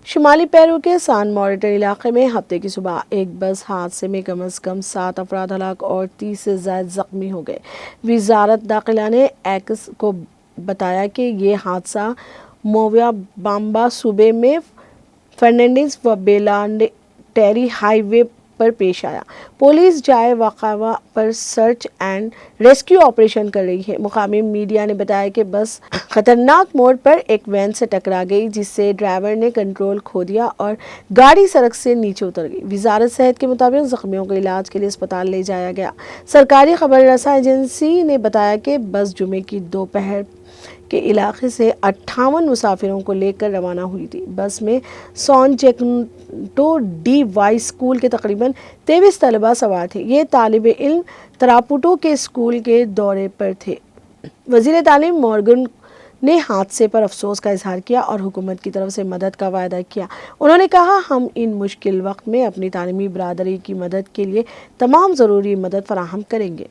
شمالی پیرو کے San Martin علاقے میں ہفتے کی صبح ایک بس حادثے میں کم از کم 7 افراد ہلاک اور 30 سے زائد زخمی ہو گئے۔ وزارت داخلہ نے ایکس کو بتایا کہ یہ حادثہ مووا بامبا صوبے میں فرنانڈیز و بیلانڈیری ہائی وے پر پیش آیا۔ پولیس جائے واقعہ پر سرچ اینڈ ریسکیو آپریشن کر رہی ہے۔ مقامی میڈیا نے بتایا کہ بس خطرناک موڑ پر ایک وین سے ٹکرا گئی، جس سے ڈرائیور نے کنٹرول کھو دیا اور گاڑی سڑک سے نیچے اتر گئی۔ وزارت صحت کے مطابق زخمیوں کو علاج کے لیے اسپتال لے جایا گیا۔ سرکاری خبر رساں ایجنسی نے بتایا کہ بس جمعے کی دوپہر کے علاقے سے 58 مسافروں کو لے کر روانہ ہوئی تھی۔ بس میں سان جیکنٹو ڈی وائی اسکول کے تقریباً 23 طلباء سوار تھے۔ یہ طالب علم تراپوٹو کے اسکول کے دورے پر تھے۔ وزیر تعلیم مورگن نے حادثے پر افسوس کا اظہار کیا اور حکومت کی طرف سے مدد کا وعدہ کیا۔ انہوں نے کہا، ہم ان مشکل وقت میں اپنی تعلیمی برادری کی مدد کے لیے تمام ضروری مدد فراہم کریں گے۔